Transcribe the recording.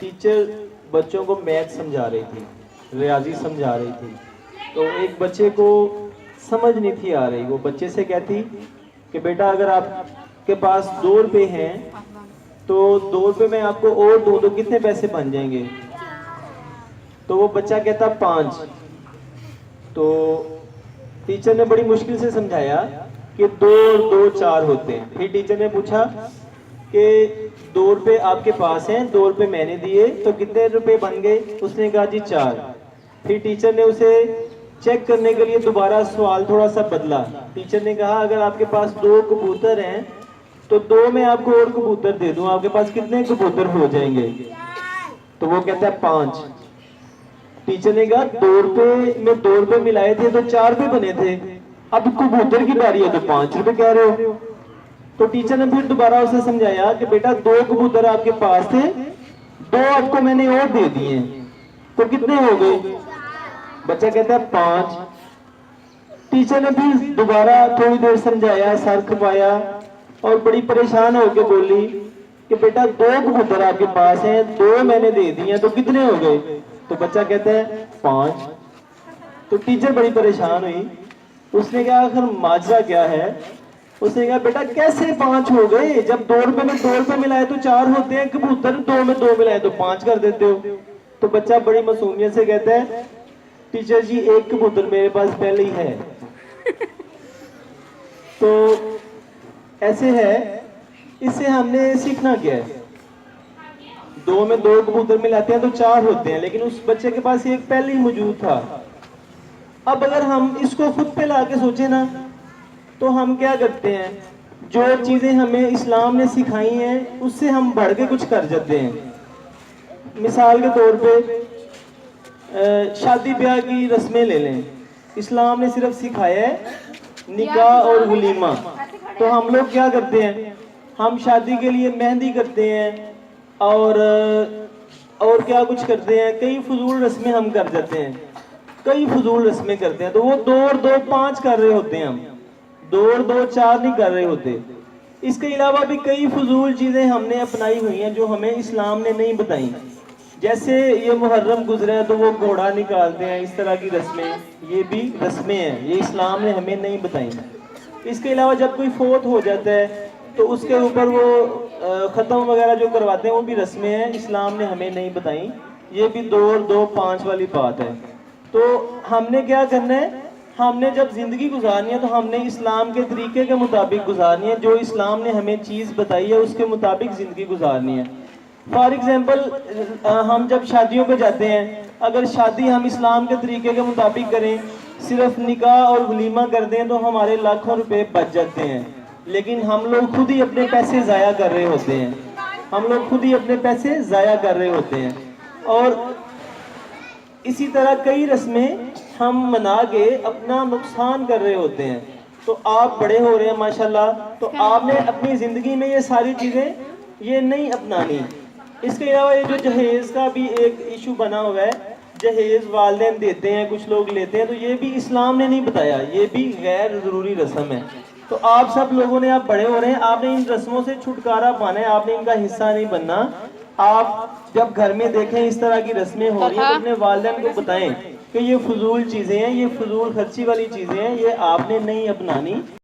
Teacher बच्चों को math समझा रही थी, रियाजी समझा रही थी। तो एक बच्चे को समझ नहीं थी आ रही। वो बच्चे से कहती कि बेटा अगर आपके पास 2 रुपए हैं तो 2 रुपए में आपको और दूं तो कितने पैसे बन जाएंगे? तो वो बच्चा कहता 5। तो टीचर ने बड़ी मुश्किल से समझाया कि 2 और 2 4 होते हैं। फिर टीचर ने पूछा कि 2 रुपए आपके पास हैं, 2 रुपए मैंने दिए तो कितने रुपए बन गए? उसने कहा जी 4। फिर टीचर ने उसे चेक करने के लिए दोबारा सवाल थोड़ा सा बदला। टीचर ने कहा अगर आपके पास 2 कबूतर हैं तो 2 में आपको और कबूतर दे दूं, आपके पास कितने कबूतर हो जाएंगे? तो वो कहता है 5। टीचर ने कहा 2 रुपए में 2 रुपए मिलाए थे तो 4 रुपए बने थे, अब कबूतर की बारी है तो 5 रुपए कह रहे हो। तो टीचर ने फिर दोबारा उसे समझाया कि बेटा 2 कबूतर आपके पास थे, 2 आपको मैंने और दे दिए तो कितने हो गए? बच्चा कहता है 5। टीचर ने फिर दोबारा थोड़ी देर समझाया, सर खपाया और बड़ी परेशान होकर बोली कि बेटा 2 कबूतर आपके पास हैं, 2 मैंने दे दिए तो कितने हो गए? तो बच्चा कहता है 5। तो टीचर बड़ी परेशान हुई। उसने कहा आखिर माजरा क्या है? उसने कहा बेटा कैसे 5 हो गए? जब 2 रुपए में 2 रुपए मिलाए तो 4 होते हैं कबूतर, 2 में 2 मिलाए तो 5 कर देते हो। तो बच्चा बड़ी मासूमियत से कहता है टीचर जी 1 कबूतर मेरे पास पहले ही है। तो ऐसे है, इससे हमने सीखना क्या है? 2 में 2 कबूतर मिलाते हैं तो 4 होते हैं, लेकिन उस बच्चे के पास 1 पहले ही मौजूद था। अब अगर हम इसको खुद पे लाके सोचे ना तो हम क्या करते हैं, जो चीज़ें हमें इस्लाम ने सिखाई हैं उससे हम बढ़ के कुछ कर जाते हैं। मिसाल के तौर पे शादी ब्याह की रस्में ले लें। इस्लाम ने सिर्फ सिखाया है निकाह और वलीमा। तो हम लोग क्या करते हैं, हम शादी के लिए मेहंदी करते हैं और क्या कुछ करते हैं, कई फजूल रस्में हम कर जाते हैं, कई फजूल रस्में करते हैं। तो वो 2 और 2 5 कर रहे होते हैं, हम 2 और 2 4 नहीं कर रहे होते। इसके अलावा भी कई फजूल चीज़ें हमने अपनाई हुई हैं जो हमें इस्लाम ने नहीं बताई। जैसे ये मुहर्रम गुजरा है तो वो घोड़ा निकालते हैं, इस तरह की रस्में, ये भी रस्में हैं, ये इस्लाम ने हमें नहीं बताई। इसके अलावा जब कोई फोत हो जाता है तो उसके ऊपर वो ख़त्म वगैरह जो करवाते हैं वो भी रस्में हैं, इस्लाम ने हमें नहीं बताई। ये भी 2 और 2 5 वाली बात है। तो हमने क्या करना है, हमने जब ज़िंदगी गुजारनी है तो हमने इस्लाम के तरीके के मुताबिक गुजारनी है। जो इस्लाम ने हमें चीज़ बताई है उसके मुताबिक ज़िंदगी गुजारनी है। फॉर एग्जांपल हम जब शादियों पे जाते हैं, अगर शादी हम इस्लाम के तरीके के मुताबिक करें, सिर्फ निकाह और वलीमा कर दें तो हमारे लाखों रुपए बच जाते हैं। लेकिन हम लोग खुद ही अपने पैसे ज़ाया कर रहे होते हैं, हम लोग खुद ही अपने पैसे ज़ाया कर रहे होते हैं। और इसी तरह कई रस्में हम मना के अपना नुकसान कर रहे होते हैं। तो आप बड़े हो रहे हैं माशाल्लाह, तो आपने अपनी ज़िंदगी में ये सारी चीज़ें ये नहीं अपनानी। इसके अलावा ये जो जहेज़ का भी एक इशू बना हुआ है, जहेज़ वालिदैन देते हैं, कुछ लोग लेते हैं, तो ये भी इस्लाम ने नहीं बताया, ये भी गैर ज़रूरी रस्म है। तो आप सब लोगों ने, आप बड़े हो रहे हैं, आपने इन रस्मों से छुटकारा पाना है, आपने इनका हिस्सा नहीं बनना। आप जब घर में देखें इस तरह की रस्में हो रही हैं तो अपने वालिदैन को बताएं कि ये फजूल चीज़ें हैं, ये फजूल खर्ची वाली चीज़ें हैं, ये आपने नहीं अपनानी।